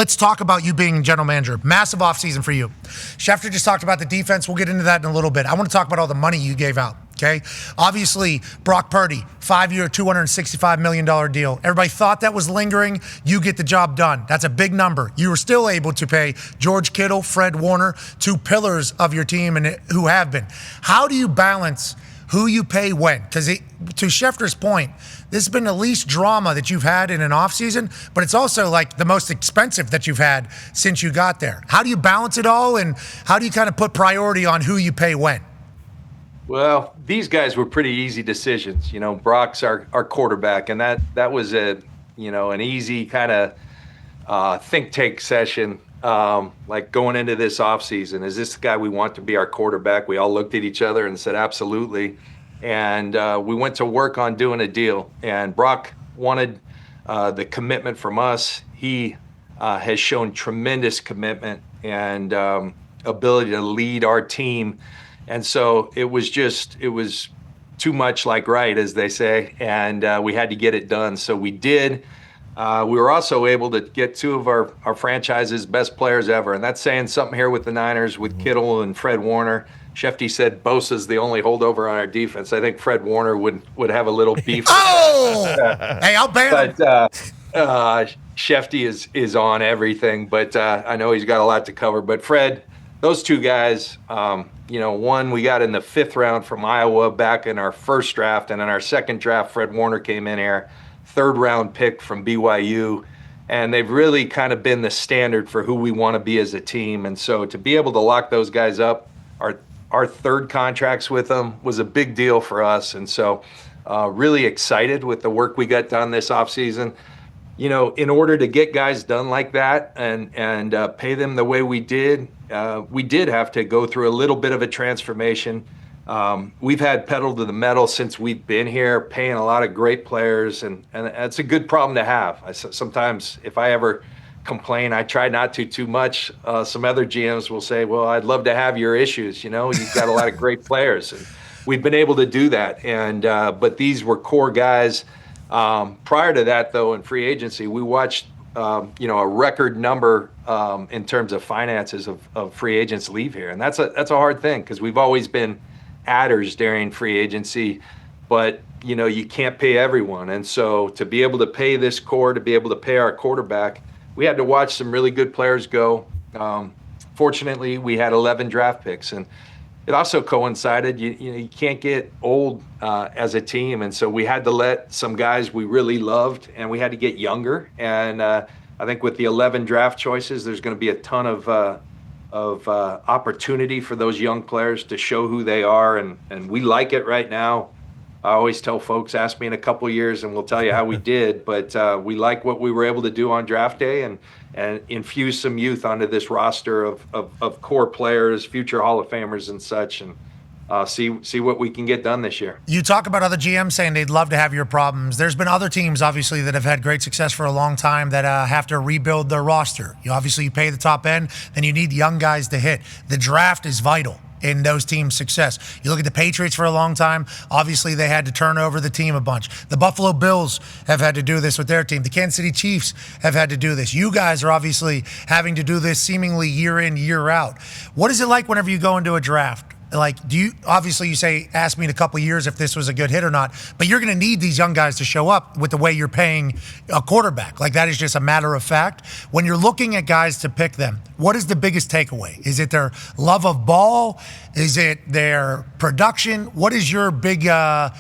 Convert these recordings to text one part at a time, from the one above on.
let's talk about you being general manager. Massive offseason for you. Schefter just talked about the defense. We'll get into that in a little bit. I want to talk about all the money you gave out. Okay. Obviously, Brock Purdy, 5-year, $265 million deal. Everybody thought that was lingering. You get the job done. That's a big number. You were still able to pay George Kittle, Fred Warner, 2 pillars of your team and who have been. How do you balance who you pay when? Because to Schefter's point, this has been the least drama that you've had in an offseason, but it's also like the most expensive that you've had since you got there. How do you balance it all, and how do you kind of put priority on who you pay when? Well, these guys were pretty easy decisions. Brock's our quarterback, and that was an easy kind of think tank session. Like going into this offseason, is this the guy we want to be our quarterback? We all looked at each other and said, absolutely. And we went to work on doing a deal. And Brock wanted the commitment from us. He has shown tremendous commitment and ability to lead our team. And so it was too much like right, as they say, and we had to get it done. So we did. We were also able to get 2 of our franchise's best players ever, and that's saying something here with the Niners, with Kittle and Fred Warner. Shefty said Bosa's the only holdover on our defense. I think Fred Warner would have a little beef. Hey, I'll ban him. But Shefty is on everything, but I know he's got a lot to cover. But Fred, those 2 guys, one we got in the 5th round from Iowa back in our first draft, and in our second draft, Fred Warner came in here, 3rd round pick from BYU, and they've really kind of been the standard for who we want to be as a team. And so to be able to lock those guys up, our 3rd contracts with them was a big deal for us. And so really excited with the work we got done this offseason. In order to get guys done like that and pay them the way we did have to go through a little bit of a transformation. We've had pedal to the metal since we've been here, paying a lot of great players, and it's a good problem to have. Sometimes if I ever complain, I try not to too much. Some other GMs will say, well, I'd love to have your issues. You've got a lot of great players, and we've been able to do that. And but these were core guys. Prior to that, though, in free agency, we watched a record number in terms of finances of free agents leave here, and that's a hard thing because we've always been adders during free agency, but you can't pay everyone. And so to be able to pay this core, to be able to pay our quarterback, we had to watch some really good players go. Fortunately, we had 11 draft picks, and it also coincided, you can't get old as a team. And so we had to let some guys we really loved, and we had to get younger. And I think with the 11 draft choices, there's going to be a ton of opportunity for those young players to show who they are. And we like it right now. I always tell folks, ask me in a couple of years and we'll tell you how we did. But we like what we were able to do on draft day and infuse some youth onto this roster of core players, future Hall of Famers and such, and see what we can get done this year. You talk about other GMs saying they'd love to have your problems. There's been other teams, obviously, that have had great success for a long time that have to rebuild their roster. You pay the top end, then you need young guys to hit. The draft is vital in those teams' success. You look at the Patriots for a long time. Obviously, they had to turn over the team a bunch. The Buffalo Bills have had to do this with their team. The Kansas City Chiefs have had to do this. You guys are obviously having to do this seemingly year in, year out. What is it like whenever you go into a draft? Like, obviously you say, ask me in a couple of years if this was a good hit or not, but you're going to need these young guys to show up with the way you're paying a quarterback. Like, that is just a matter of fact. When you're looking at guys to pick them, what is the biggest takeaway? Is it their love of ball? Is it their production? What is your big, kind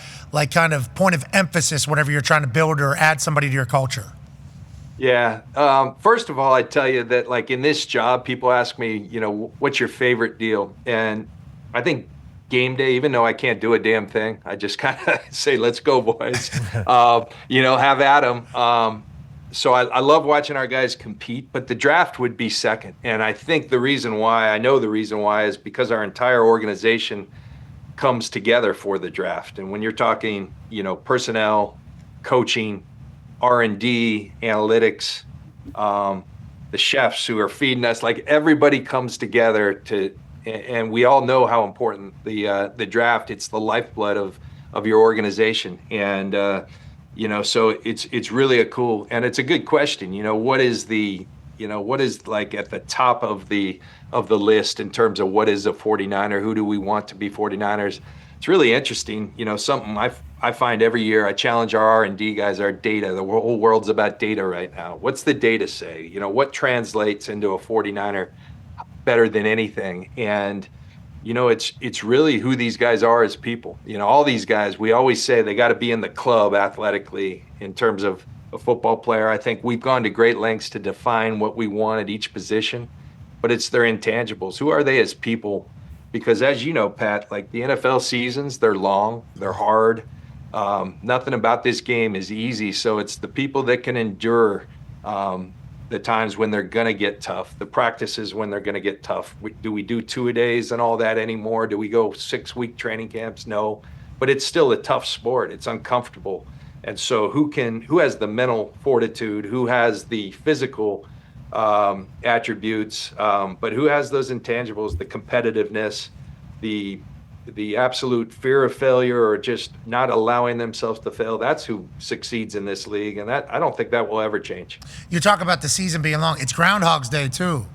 of point of emphasis whenever you're trying to build or add somebody to your culture? Yeah. First of all, I tell you that, like, in this job, people ask me, what's your favorite deal? And I think game day, even though I can't do a damn thing, I just kind of say, let's go, boys. Have at them. So I love watching our guys compete, but the draft would be second. And I think the reason why is because our entire organization comes together for the draft. And when you're talking, personnel, coaching, R&D, analytics, the chefs who are feeding us, like, everybody comes together and we all know how important the draft, it's the lifeblood of your organization. And, so it's really it's a good question. What is the what is like at the top of the list in terms of what is a 49er? Who do we want to be 49ers? It's really interesting. Something I find every year. I challenge our R&D guys, our data. The whole world's about data right now. What's the data say? What translates into a 49er better than anything? And it's really who these guys are as people. All these guys, we always say they got to be in the club athletically in terms of a football player. I think we've gone to great lengths to define what we want at each position, but it's their intangibles. Who are they as people? Because as you know, Pat, like the NFL seasons, they're long, they're hard. Nothing about this game is easy. So it's the people that can endure the times when they're going to get tough, the practices when they're going to get tough. Do we do 2-a-days and all that anymore? Do we go 6-week training camps? No, but it's still a tough sport. It's uncomfortable. And so who has the mental fortitude, who has the physical attributes, but who has those intangibles, the competitiveness, the absolute fear of failure, or just not allowing themselves to fail? That's who succeeds in this league, and that I don't think that will ever change. You talk about the season being long. It's Groundhog's Day too,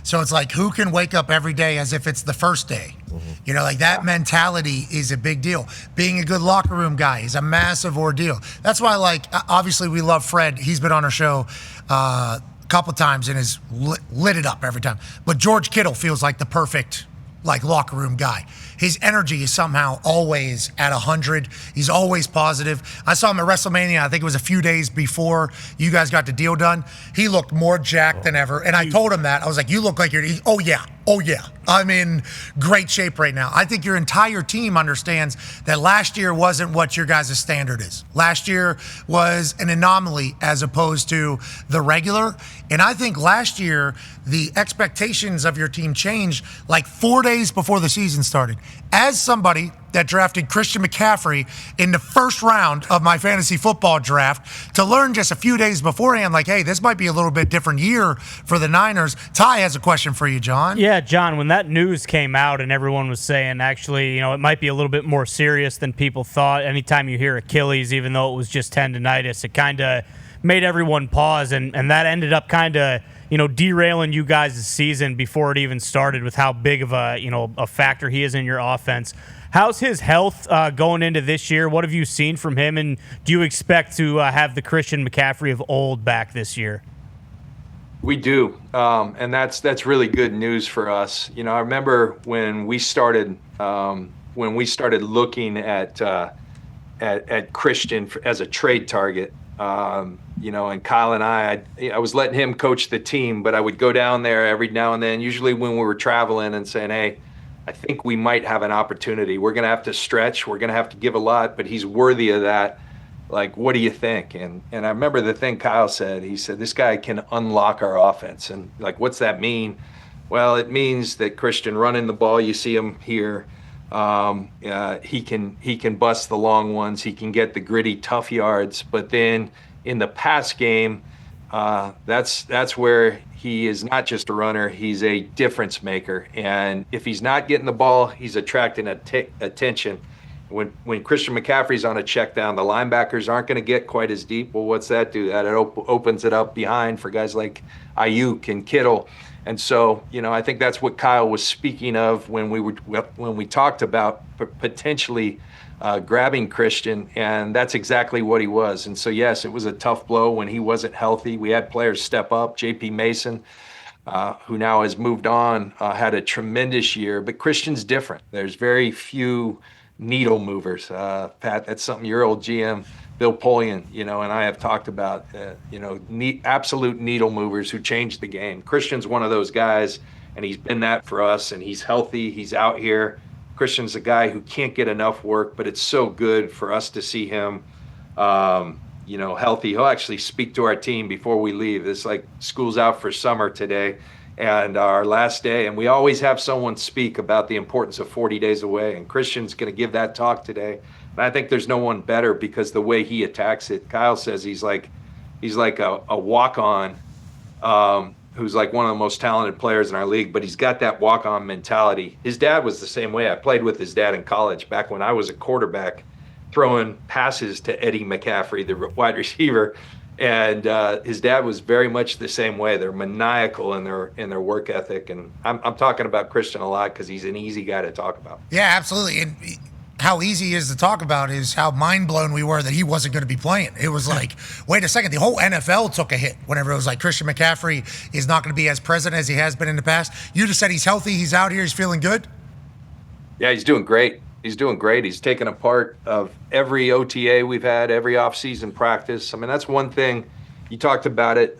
So it's like, who can wake up every day as if it's the first day? Like that mentality is a big deal. Being a good locker room guy is a massive ordeal. That's why, obviously we love Fred. He's been on our show a couple times and has lit it up every time. But George Kittle feels like the perfect locker room guy. His energy is somehow always at 100. He's always positive. I saw him at WrestleMania. I think it was a few days before you guys got the deal done. He looked more jacked than ever. And I told him that. I was like, you look like oh yeah. I'm in great shape right now. I think your entire team understands that last year wasn't what your guys' standard is. Last year was an anomaly as opposed to the regular. And I think last year, the expectations of your team changed 4 days before the season started. As somebody that drafted Christian McCaffrey in the first round of my fantasy football draft, to learn just a few days beforehand, hey, this might be a little bit different year for the Niners. Ty has a question for you, John. Yeah, John, when that news came out and everyone was saying, actually, it might be a little bit more serious than people thought. Anytime you hear Achilles, even though it was just tendonitis, it kind of made everyone pause, and that ended up kind of derailing you guys' season before it even started with how big of a factor he is in your offense. How's his health going into this year? What have you seen from him, and do you expect to have the Christian McCaffrey of old back this year? We do, and that's really good news for us. I remember when we started looking at Christian as a trade target. And Kyle and I was letting him coach the team, but I would go down there every now and then, usually when we were traveling, and saying, hey, I think we might have an opportunity. We're going to have to stretch. We're going to have to give a lot, but he's worthy of that. What do you think? And I remember the thing Kyle said. He said, this guy can unlock our offense. And what's that mean? Well, it means that Christian running the ball, you see him here. He can bust the long ones. He can get the gritty, tough yards. But then in the pass game, that's where he is not just a runner. He's a difference maker. And if he's not getting the ball, he's attracting attention. When Christian McCaffrey's on a check down, the linebackers aren't going to get quite as deep. Well, what's that do? That opens it up behind for guys like Aiyuk and Kittle. And so, I think that's what Kyle was speaking of when we talked about potentially grabbing Christian, and that's exactly what he was. And so, yes, it was a tough blow when he wasn't healthy. We had players step up. J.P. Mason, who now has moved on, had a tremendous year. But Christian's different. There's very few needle movers. Pat, that's something your old GM Bill Polian, and I have talked about, absolute needle movers who changed the game. Christian's one of those guys, and he's been that for us, and he's healthy. He's out here. Christian's a guy who can't get enough work, but it's so good for us to see him, healthy. He'll actually speak to our team before we leave. It's like school's out for summer today, and our last day, and we always have someone speak about the importance of 40 days away, and Christian's going to give that talk today. And I think there's no one better because the way he attacks it. Kyle says he's like a walk-on who's like one of the most talented players in our league, but he's got that walk-on mentality. His dad was the same way. I played with his dad in college back when I was a quarterback, throwing passes to Eddie McCaffrey, the wide receiver. And his dad was very much the same way. They're maniacal in their work ethic, and I'm talking about Christian a lot because he's an easy guy to talk about. Yeah, absolutely. And how easy he is to talk about is how mind blown we were that he wasn't going to be playing. It was like, wait a second, the whole NFL took a hit whenever it was like Christian McCaffrey is not going to be as present as he has been in the past. You just said he's healthy, he's out here, he's feeling good. Yeah, he's doing great. He's doing great. He's taken a part of every OTA we've had, every offseason practice. I mean, that's one thing. You talked about it.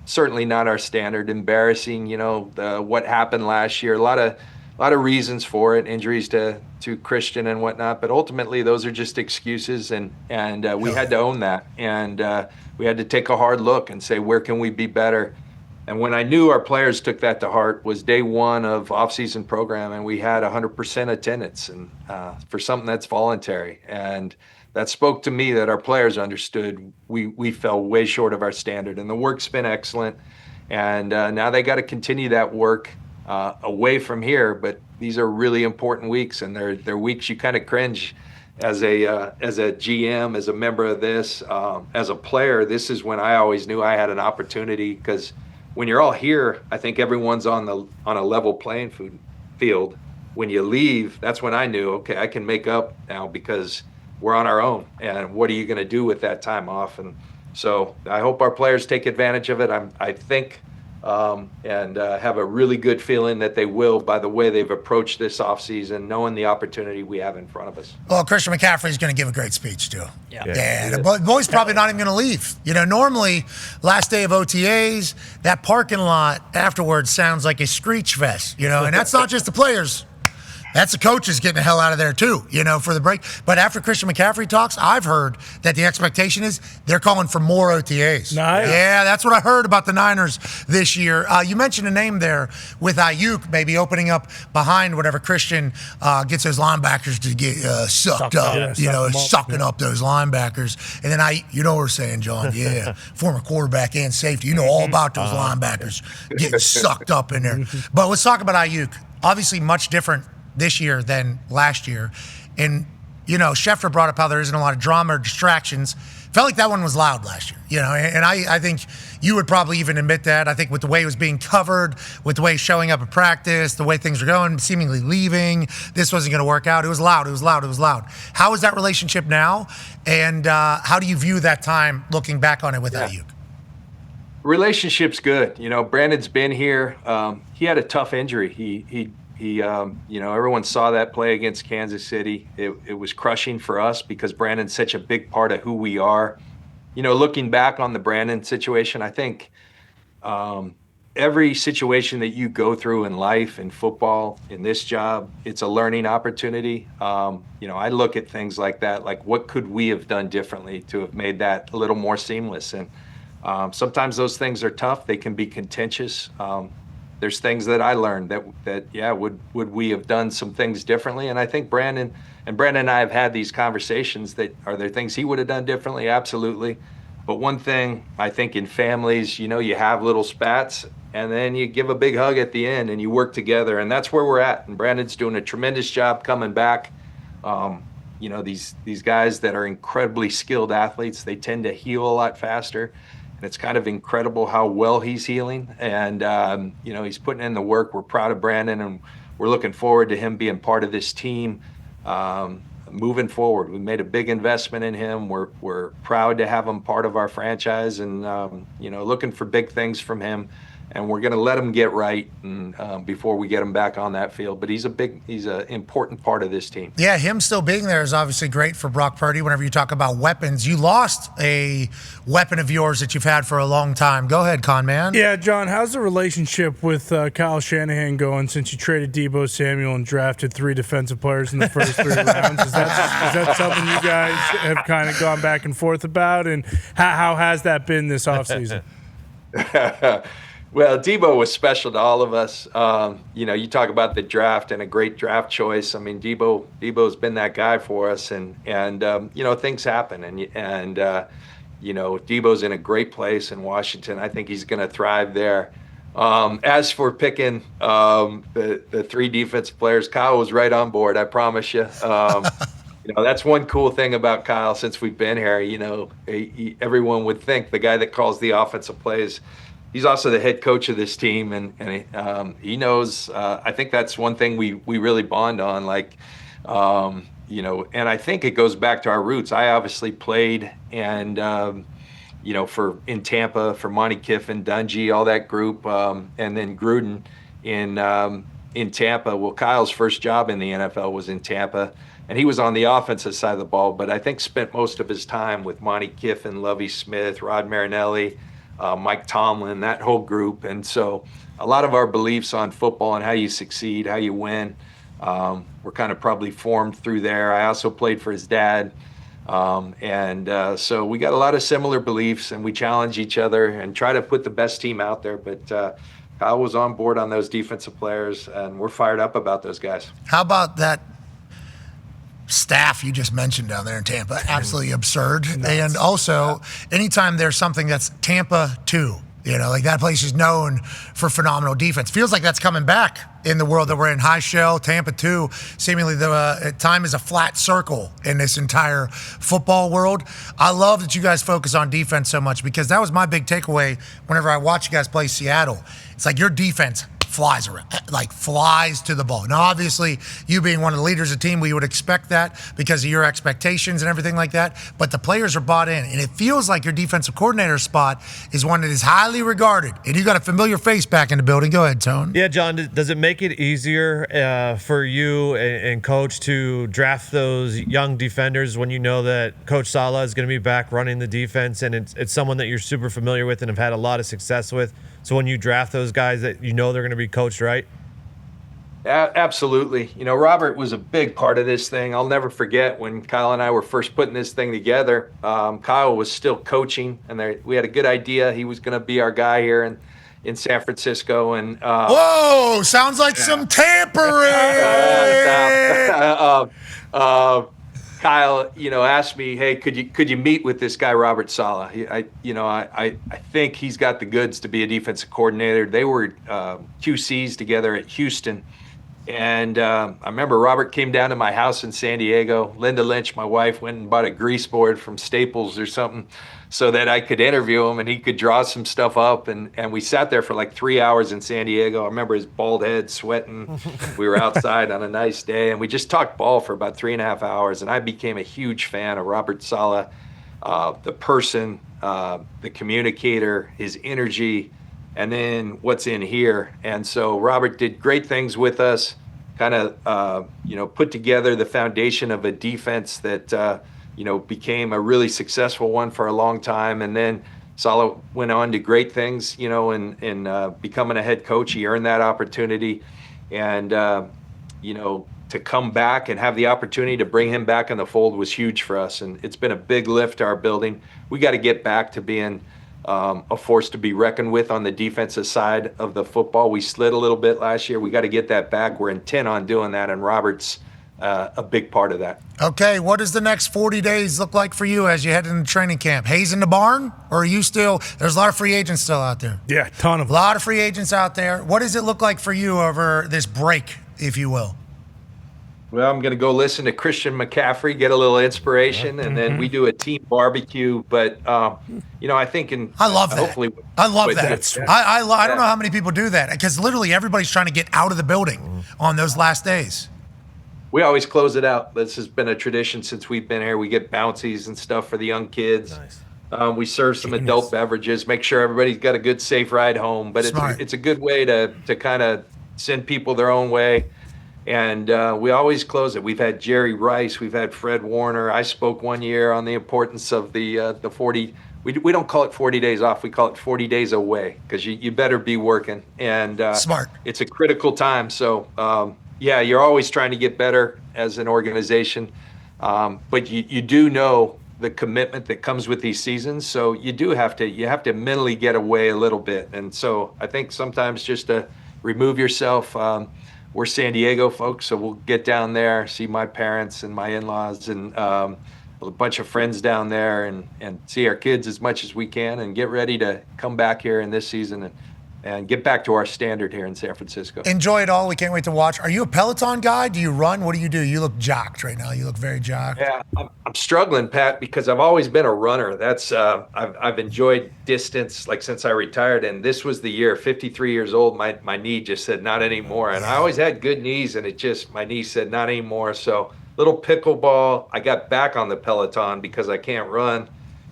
Certainly not our standard. Embarrassing, what happened last year. A lot of reasons for it, injuries to Christian and whatnot. But ultimately, those are just excuses, and we had to own that. And we had to take a hard look and say, where can we be better? And when I knew our players took that to heart was day one of off-season program, and we had 100% attendance, and for something that's voluntary. And that spoke to me that our players understood we fell way short of our standard, and the work's been excellent. And now they got to continue that work away from here. But these are really important weeks, and they're weeks you kind of cringe as a GM, as a member of this, as a player. This is when I always knew I had an opportunity, because when you're all here, I think everyone's on a level playing field. When you leave, that's when I knew, okay, I can make up now because we're on our own. And what are you going to do with that time off? And so I hope our players take advantage of it. I think and have a really good feeling that they will, by the way they've approached this offseason, knowing the opportunity we have in front of us. Well, Christian McCaffrey is going to give a great speech, too. Yeah. The boy's probably not even going to leave. Normally, last day of OTAs, that parking lot afterwards sounds like a screech fest, and that's not just the players. That's the coaches getting the hell out of there, too, for the break. But after Christian McCaffrey talks, I've heard that the expectation is they're calling for more OTAs. Nice. Yeah, that's what I heard about the Niners this year. You mentioned a name there with Aiyuk maybe opening up behind whatever Christian gets those linebackers to get sucked up, sucking up those linebackers. And then you know what we're saying, John. Yeah, former quarterback and safety. You know all about those linebackers getting sucked up in there. But let's talk about Aiyuk. Obviously much different this year than last year. And, Schefter brought up how there isn't a lot of drama or distractions. Felt like that one was loud last year, and I think you would probably even admit that. I think with the way it was being covered, with the way showing up at practice, the way things were going, seemingly leaving, this wasn't going to work out. It was loud. How is that relationship now? And how do you view that time looking back on it with Aiyuk? Relationship's good. Brandon's been here. He had a tough injury. He everyone saw that play against Kansas City. It was crushing for us because Brandon's such a big part of who we are. Looking back on the Brandon situation, I think every situation that you go through in life, in football, in this job, it's a learning opportunity. I look at things like that, like what could we have done differently to have made that a little more seamless? And sometimes those things are tough. They can be contentious. There's things that I learned that would we have done some things differently? And I think Brandon and I have had these conversations that are there things he would have done differently? Absolutely. But one thing I think in families, you have little spats and then you give a big hug at the end and you work together, and that's where we're at. And Brandon's doing a tremendous job coming back. These guys that are incredibly skilled athletes, they tend to heal a lot faster. It's kind of incredible how well he's healing, and he's putting in the work. We're proud of Brandon, and we're looking forward to him being part of this team moving forward. We made a big investment in him. We're proud to have him part of our franchise, and looking for big things from him. And we're going to let him get right before we get him back on that field. But he's an important part of this team. Yeah, him still being there is obviously great for Brock Purdy. Whenever you talk about weapons, you lost a weapon of yours that you've had for a long time. Go ahead, Con Man. Yeah, John, how's the relationship with Kyle Shanahan going since you traded Deebo Samuel and drafted 3 defensive players in the first 3 rounds? Is that something you guys have kind of gone back and forth about? And how has that been this offseason? Well, Deebo was special to all of us. You talk about the draft and a great draft choice. I mean, Deebo's been that guy for us, and things happen, and Deebo's in a great place in Washington. I think he's going to thrive there. As for picking the 3 defensive players, Kyle was right on board. I promise you. That's one cool thing about Kyle since we've been here. Everyone would think the guy that calls the offensive plays, he's also the head coach of this team, and he knows. I think that's one thing we really bond on. And I think it goes back to our roots. I obviously played and in Tampa for Monty Kiffin, Dungy, all that group, and then Gruden in Tampa. Well, Kyle's first job in the NFL was in Tampa. And he was on the offensive side of the ball, but I think spent most of his time with Monty Kiffin, Lovie Smith, Rod Marinelli, Mike Tomlin, that whole group. And so a lot of our beliefs on football and how you succeed, how you win, were kind of probably formed through there. I also played for his dad. So we got a lot of similar beliefs, and we challenge each other and try to put the best team out there. But Kyle was on board on those defensive players, and we're fired up about those guys. How about that staff you just mentioned down there in Tampa? Absolutely absurd. And also, anytime there's something that's Tampa 2, that place is known for phenomenal defense. Feels like that's coming back in the world that we're in. High shell, Tampa 2, seemingly the time is a flat circle in this entire football world. I love that you guys focus on defense so much, because that was my big takeaway whenever I watch you guys play Seattle. It's like your defense flies around, flies to the ball. Now, obviously, you being one of the leaders of the team, we would expect that because of your expectations and everything like that. But the players are bought in, and it feels like your defensive coordinator spot is one that is highly regarded. And you got a familiar face back in the building. Go ahead, Tone. Yeah, John, does it make it easier for you and Coach to draft those young defenders when you know that Coach Saleh is going to be back running the defense, and it's someone that you're super familiar with and have had a lot of success with? So when you draft those guys that they're going to be coached right? Absolutely. Robert was a big part of this thing. I'll never forget when Kyle and I were first putting this thing together. Kyle was still coaching, and we had a good idea. He was going to be our guy here in San Francisco. And whoa, sounds like some tampering. Kyle, asked me, hey, could you meet with this guy, Robert Saleh? I think he's got the goods to be a defensive coordinator. They were QCs together at Houston. And I remember Robert came down to my house in San Diego. Linda Lynch, my wife, went and bought a grease board from Staples or something so that I could interview him and he could draw some stuff up. And we sat there for like 3 hours in San Diego. I remember his bald head sweating. We were outside on a nice day, and we just talked ball for about 3.5 hours. And I became a huge fan of Robert Saleh, the person, the communicator, his energy, and then what's in here. And so Robert did great things with us, kind of, put together the foundation of a defense that, became a really successful one for a long time. And then Saleh went on to great things, in becoming a head coach. He earned that opportunity. And, to come back and have the opportunity to bring him back in the fold was huge for us. And it's been a big lift to our building. We got to get back to being a force to be reckoned with on the defensive side of the football. We slid a little bit last year. We got to get that back. We're intent on doing that, and Robert's a big part of that. Okay, what does the next 40 days look like for you as you head into training camp? Hayes in the barn, or are you still? There's a lot of free agents still out there. Yeah, ton of them. A lot of free agents out there. What does it look like for you over this break, if you will? Well, I'm going to go listen to Christian McCaffrey, get a little inspiration, and then we do a team barbecue. But, I think I love that. Hopefully, I love that. I don't know how many people do that, because literally everybody's trying to get out of the building on those last days. We always close it out. This has been a tradition since we've been here. We get bouncies and stuff for the young kids. Nice. We serve some adult beverages, make sure everybody's got a good, safe ride home. But it's a good way to kind of send people their own way. And we always close it. We've had Jerry Rice. We've had Fred Warner. I spoke one year on the importance of the 40. We don't call it 40 days off. We call it 40 days away, because you better be working. And smart. It's a critical time. So, you're always trying to get better as an organization. But you do know the commitment that comes with these seasons. So you have to mentally get away a little bit. And so I think sometimes just to remove yourself. We're San Diego folks, so we'll get down there, see my parents and my in-laws and a bunch of friends down there and see our kids as much as we can and get ready to come back here in this season and and get back to our standard here in San Francisco. Enjoy it all. We can't wait to watch. Are you a Peloton guy? Do you run? What do you do? You look jocked right now. You look very jocked. Yeah, I'm struggling, Pat, because I've always been a runner. That's I've enjoyed distance like since I retired, and this was the year. 53 years old, my knee just said not anymore, and I always had good knees, and my knee said not anymore. So little pickleball. I got back on the Peloton because I can't run,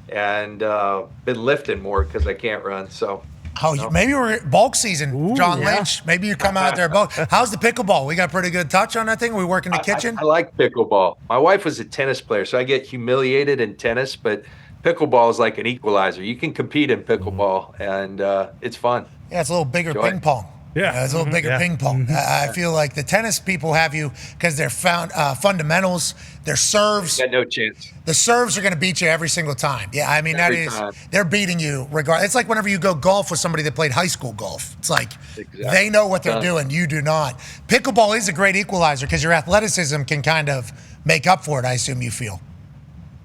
and been lifting more because I can't run. So. Oh, maybe we're bulk season, John Lynch. Maybe you come out there bulk. How's the pickleball? We got pretty good touch on that thing. We work in the kitchen. I like pickleball. My wife was a tennis player, so I get humiliated in tennis, but pickleball is like an equalizer. You can compete in pickleball, and it's fun. Yeah, it's a little bigger ping pong. Yeah. It's a little bigger ping pong. I feel like the tennis people have you because they're fundamentals, their serves. You got no chance. The serves are going to beat you every single time. Yeah, I mean, Every time. they're beating you regardless. It's like whenever you go golf with somebody that played high school golf. It's like they know what they're doing. You do not. Pickleball is a great equalizer because your athleticism can kind of make up for it, I assume you feel.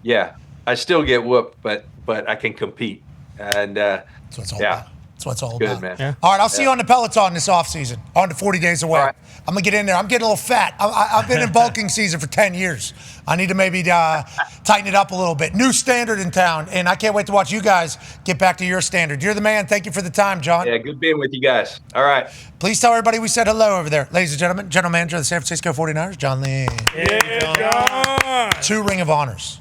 Yeah, I still get whooped, but I can compete. And That's what it's all about. That's what it's all good, about. man. Yeah. All right, I'll see you on the Peloton this offseason, on to 40 days away. All right. I'm going to get in there. I'm getting a little fat. I've been in bulking season for 10 years. I need to maybe tighten it up a little bit. New standard in town, and I can't wait to watch you guys get back to your standard. You're the man. Thank you for the time, John. Yeah, good being with you guys. All right. Please tell everybody we said hello over there. Ladies and gentlemen, General Manager of the San Francisco 49ers, John Lynch. Yeah, John. 2 Ring of Honors.